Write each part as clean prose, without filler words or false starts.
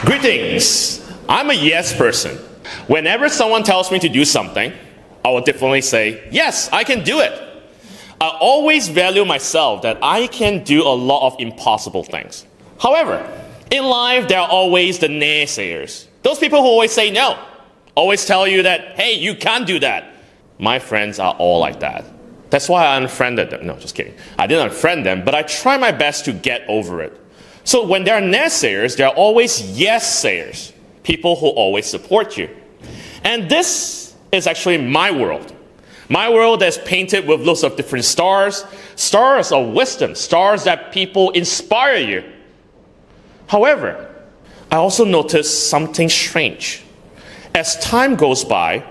Greetings. I'm a yes person. Whenever someone tells me to do something, I will definitely say, yes, I can do it. I always value myself that I can do a lot of impossible things. However, in life, there are always the naysayers. Those people who always say no, always tell you that, hey, you can't do that. My friends are all like that. That's why I unfriended them. No, just kidding. I didn't unfriend them, but I try my best to get over it. So when there are naysayers, there are always yes-sayers, people who always support you. And this is actually my world. My world is painted with lots of different stars, stars of wisdom, stars that people inspire you. However, I also noticed something strange. As time goes by,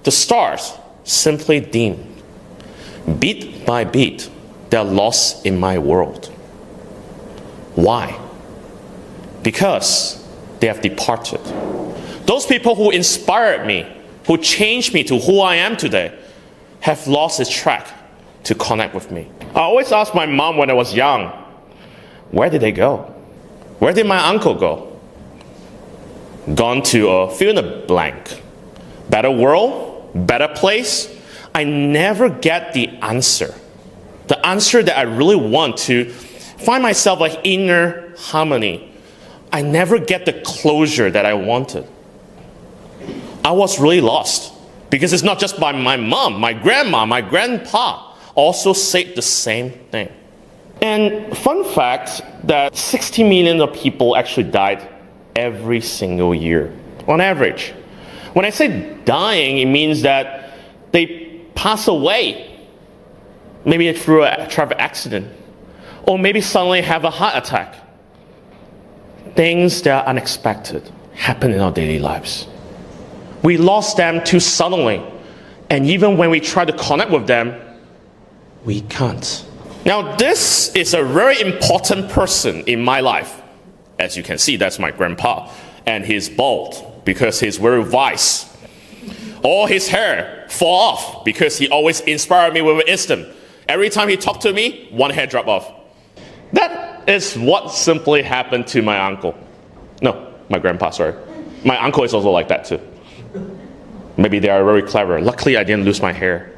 the stars simply dim. Beat by beat, they're lost in my world. Why? Because they have departed. Those people who inspired me, who changed me to who I am today, have lost its track to connect with me. I always asked my mom when I was young, where did they go? Where did my uncle go? Gone to a fill in the blank. Better world? Better place? I never get the answer that I really want to find myself like inner harmony. I never get the closure that I wanted. I was really lost because it's not just by my mom, my grandma, my grandpa also said the same thing. And fun fact that 60 million of people actually died every single year on average. When I say dying, it means that they pass away, maybe through a traffic accident, or maybe suddenly have a heart attack. Things that are unexpected happen in our daily lives. We lost them too suddenly, and even when we try to connect with them, we can't. Now, this is a very important person in my life. As you can see, that's my grandpa, and he's bald because he's very wise. All his hair fall off because he always inspired me with wisdom. Every time he talked to me, one hair drop off. That is what simply happened to my uncle. No, my grandpa, sorry. My uncle is also like that too. Maybe they are very clever. Luckily, I didn't lose my hair.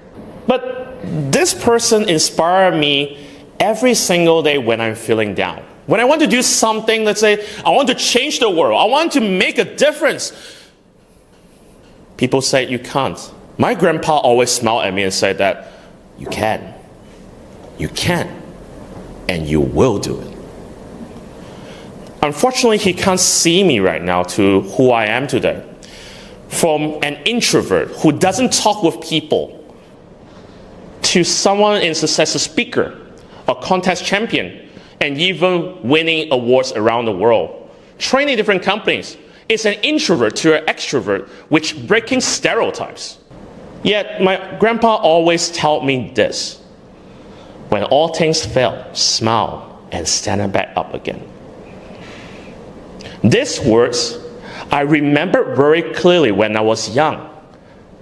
But this person inspired me every single day when I'm feeling down. When I want to do something, let's say, I want to change the world. I want to make a difference. People say, you can't. My grandpa always smiled at me and said that, you can. You can. And you will do it. Unfortunately, he can't see me right now to who I am today. From an introvert who doesn't talk with people to someone in success, a speaker, a contest champion, and even winning awards around the world, training different companies. It's an introvert to an extrovert, which breaking stereotypes. Yet my grandpa always told me this: when all things fail, smile and stand back up again. These words I remember very clearly when I was young,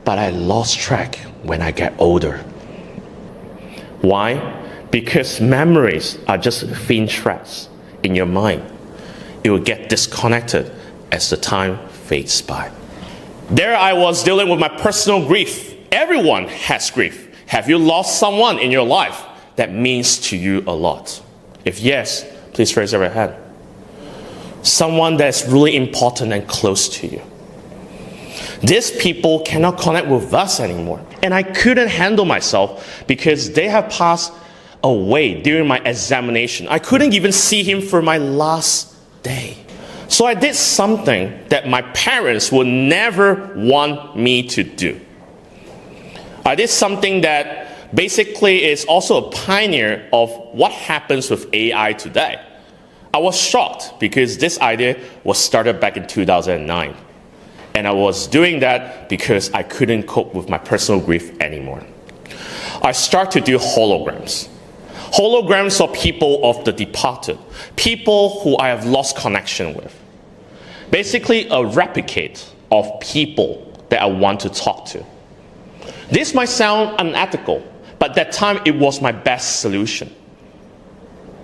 but I lost track when I get older. Why? Because memories are just thin threads in your mind. It will get disconnected as the time fades by. There I was dealing with my personal grief. Everyone has grief. Have you lost someone in your life that means to you a lot? If yes, please raise your hand. Someone that's really important and close to you. These people cannot connect with us anymore. And I couldn't handle myself because they have passed away during my examination. I couldn't even see him for my last day. So I did something that my parents would never want me to do. I did something that basically is also a pioneer of what happens with AI today. I was shocked because this idea was started back in 2009. And I was doing that because I couldn't cope with my personal grief anymore. I started to do holograms. Holograms of people of the departed, people who I have lost connection with. Basically a replicate of people that I want to talk to. This might sound unethical, but at that time it was my best solution.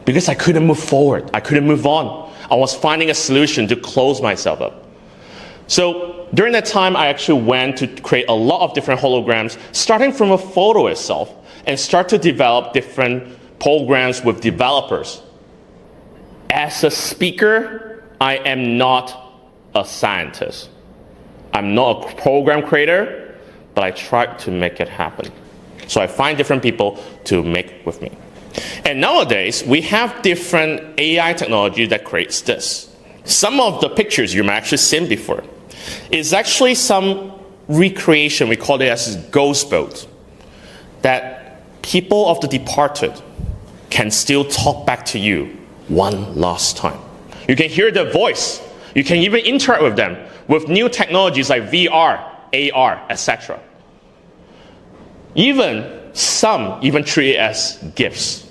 because I couldn't move forward. I couldn't move on. I was finding a solution to close myself up. So during that time, I actually went to create a lot of different holograms, starting from a photo itself, and start to develop different programs with developers. As a speaker, I am not a scientist. I'm not a program creator, but I try to make it happen. So I find different people to make with me. And nowadays, we have different AI technology that creates this. Some of the pictures you might actually seen before is actually some recreation, we call it as ghost boat, that people of the departed can still talk back to you one last time. You can hear their voice. You can even interact with them with new technologies like VR, AR, etc. Some even treat it as gifts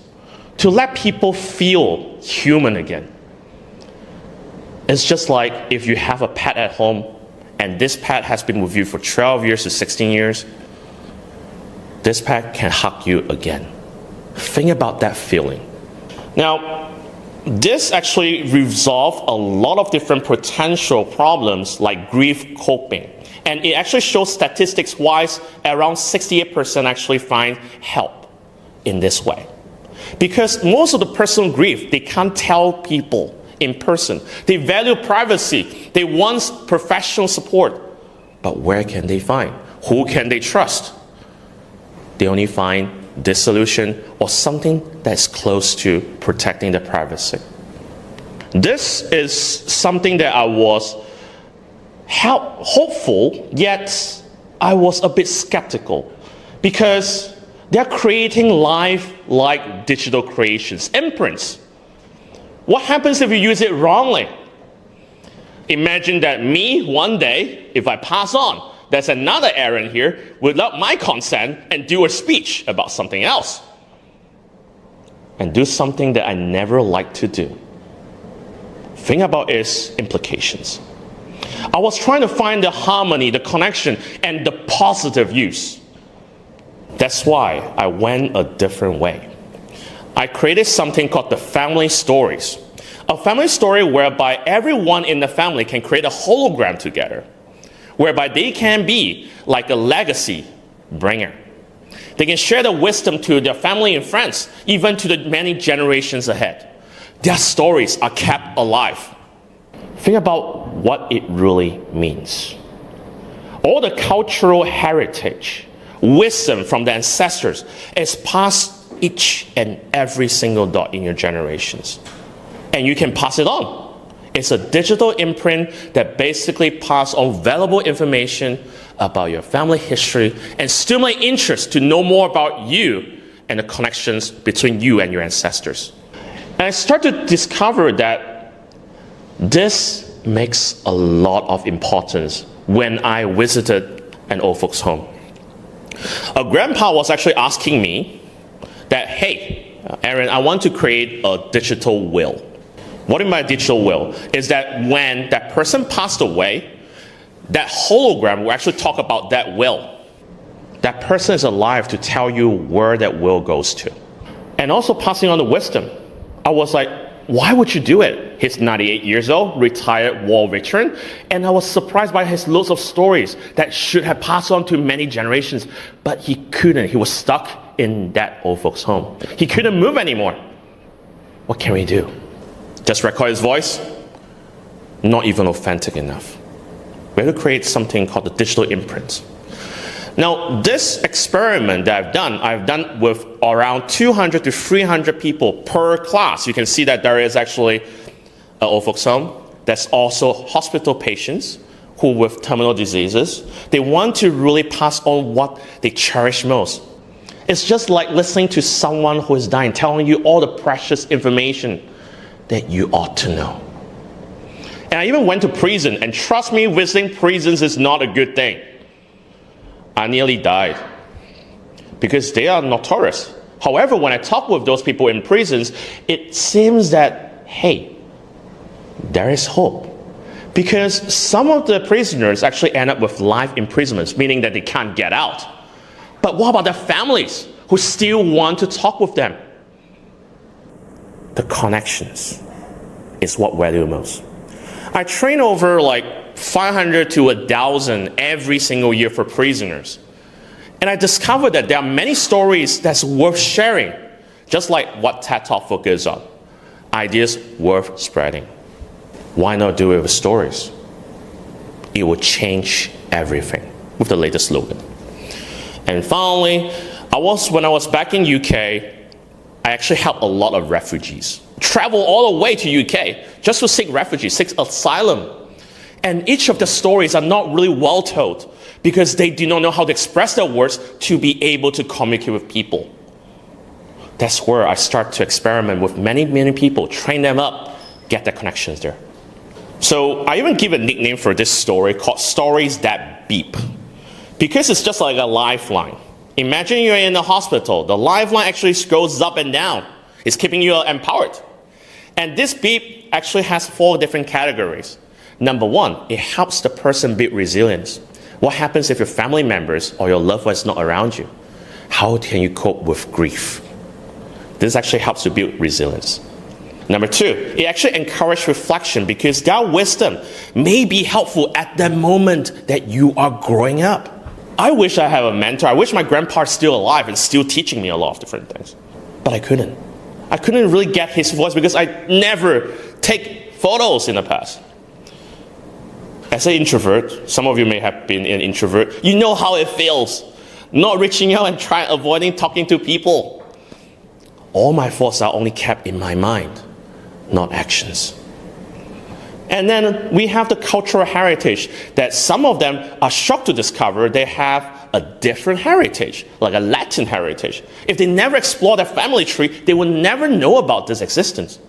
to let people feel human again. It's just like if you have a pet at home and this pet has been with you for 12 years to 16 years, this pet can hug you again. Think about that feeling. Now, this actually resolves a lot of different potential problems like grief coping. And it actually shows statistics-wise, around 68% actually find help in this way. Because most of the personal grief, they can't tell people in person. They value privacy. They want professional support. But where can they find? Who can they trust? They only find this solution or something that's close to protecting their privacy. This is something that I was hopeful, yet I was a bit skeptical because they're creating life-like digital creations, imprints. What happens if you use it wrongly? Imagine that me, one day, if I pass on, there's another Aaron here without my consent and do a speech about something else. And do something that I never liked to do. Think about its implications. I was trying to find the harmony, the connection, and the positive use. That's why I went a different way. I created something called the family stories. A family story whereby everyone in the family can create a hologram together, whereby they can be like a legacy bringer. They can share the wisdom to their family and friends, even to the many generations ahead. Their stories are kept alive. Think about what it really means. All the cultural heritage, wisdom from the ancestors is passed each and every single dot in your generations. And you can pass it on. It's a digital imprint that basically passes on valuable information about your family history and stimulate interest to know more about you and the connections between you and your ancestors. And I started to discover that this makes a lot of importance when I visited an old folks' home. A grandpa was actually asking me that, hey, Aaron, I want to create a digital will. What in my digital will is that when that person passed away, that hologram will actually talk about that will. That person is alive to tell you where that will goes to. And also passing on the wisdom. I was like, why would you do it? He's 98 years old, retired war veteran, and I was surprised by his loads of stories that should have passed on to many generations, but he couldn't. He was stuck in that old folks' home. He couldn't move anymore. What can we do? Just record his voice? Not even authentic enough. We have to create something called the digital imprint. Now, this experiment that I've done with around 200 to 300 people per class. You can see that there is actually an old folks home. There's also hospital patients who with terminal diseases. They want to really pass on what they cherish most. It's just like listening to someone who is dying, telling you all the precious information that you ought to know. And I even went to prison, and trust me, visiting prisons is not a good thing. I nearly died because they are notorious. However, when I talk with those people in prisons, it seems that, hey, there is hope. Because some of the prisoners actually end up with life imprisonments, meaning that they can't get out. But what about their families who still want to talk with them? the connections is what value most. I train over like 500 to 1,000 every single year for prisoners. And I discovered that there are many stories that's worth sharing, just like what TED Talk focuses on. Ideas worth spreading. Why not do it with stories? It will change everything with the latest slogan. And finally, when I was back in UK, I actually helped a lot of refugees. Travel all the way to UK just to seek refuge, seek asylum. And each of the stories are not really well told because they do not know how to express their words to be able to communicate with people. That's where I start to experiment with many, many people, train them up, get the connections there. So I even give a nickname for this story called Stories That Beep. Because it's just like a lifeline. Imagine you're in the hospital. The lifeline actually goes up and down. It's keeping you empowered. And this beep actually has 4 different categories. Number 1, it helps the person build resilience. What happens if your family members or your loved one is not around you? How can you cope with grief? This actually helps to build resilience. Number 2, it actually encourages reflection because their wisdom may be helpful at the moment that you are growing up. I wish I had a mentor. I wish my grandpa's still alive and still teaching me a lot of different things. But I couldn't. I couldn't really get his voice because I never take photos in the past. As an introvert, some of you may have been an introvert, you know how it feels. Not reaching out and avoiding talking to people. All my thoughts are only kept in my mind, not actions. And then we have the cultural heritage that some of them are shocked to discover they have a different heritage, like a Latin heritage. If they never explore their family tree, they will never know about this existence.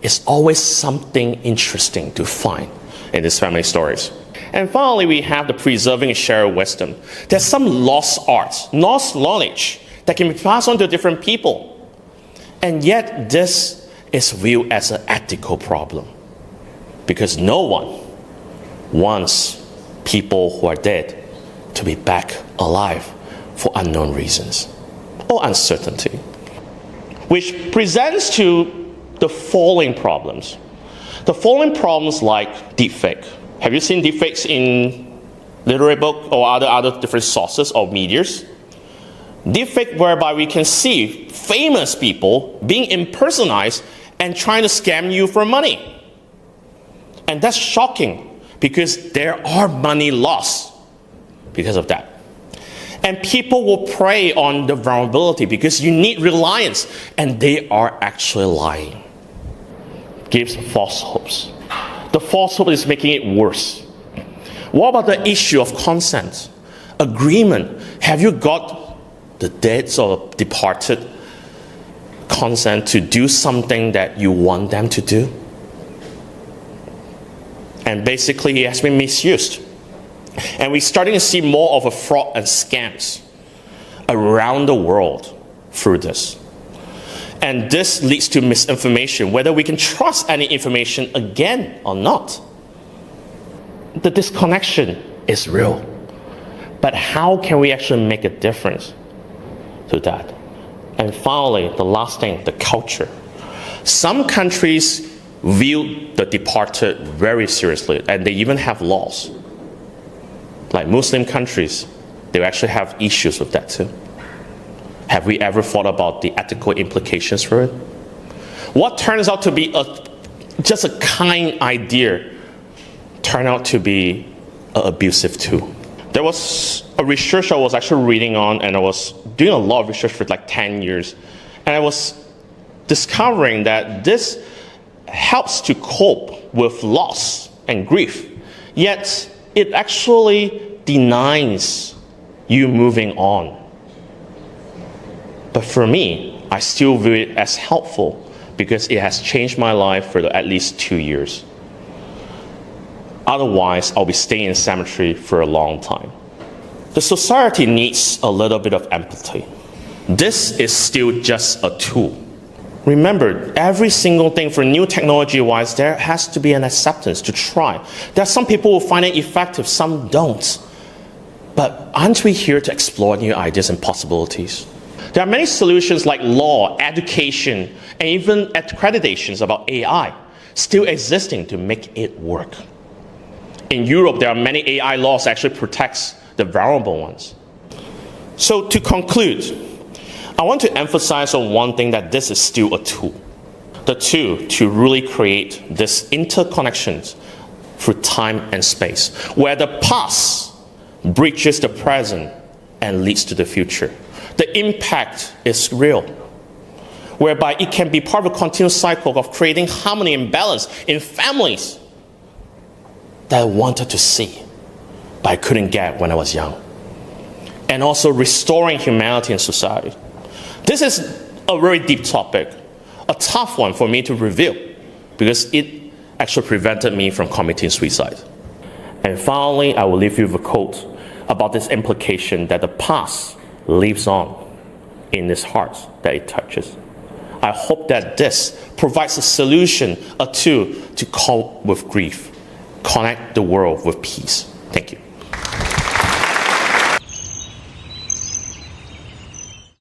It's always something interesting to find in these family stories. And finally, we have the preserving and shared wisdom. There's some lost arts, lost knowledge that can be passed on to different people. And yet this is viewed as an ethical problem. Because no one wants people who are dead to be back alive for unknown reasons or uncertainty. Which presents to the following problems. The following problems like deepfake. Have you seen deepfakes in literary book or other different sources or medias? Deepfake whereby we can see famous people being impersonized and trying to scam you for money. And that's shocking because there are money lost because of that. And people will prey on the vulnerability because you need reliance and they are actually lying. Gives false hopes. The false hope is making it worse. What about the issue of consent? Agreement. Have you got the dead or departed consent to do something that you want them to do? And basically, it has been misused. And we're starting to see more of a fraud and scams around the world through this. And this leads to misinformation, whether we can trust any information again or not. The disconnection is real. But how can we actually make a difference to that? And finally, the last thing, the culture. Some countries view the departed very seriously, and they even have laws. Like Muslim countries, they actually have issues with that too. Have we ever thought about the ethical implications for it? What turns out to be just a kind idea turned out to be an abusive tool. There was a research I was actually reading on, and I was doing a lot of research for like 10 years, and I was discovering that this helps to cope with loss and grief, yet it actually denies you moving on. But for me, I still view it as helpful because it has changed my life for at least 2 years. Otherwise, I'll be staying in cemetery for a long time. The society needs a little bit of empathy. This is still just a tool. Remember, every single thing for new technology-wise, there has to be an acceptance to try. There are some people who find it effective, some don't. But aren't we here to explore new ideas and possibilities? There are many solutions like law, education, and even accreditations about AI still existing to make it work. In Europe, there are many AI laws that actually protects the vulnerable ones. So to conclude, I want to emphasize on one thing, that this is still a tool. The tool to really create this interconnections through time and space, where the past bridges the present and leads to the future. The impact is real, whereby it can be part of a continuous cycle of creating harmony and balance in families that I wanted to see, but I couldn't get when I was young. And also restoring humanity and society. This is a very deep topic, a tough one for me to reveal, because it actually prevented me from committing suicide. And finally, I will leave you with a quote about this implication that the past lives on in this heart that it touches. I hope that this provides a solution, a tool to cope with grief, connect the world with peace. Thank you.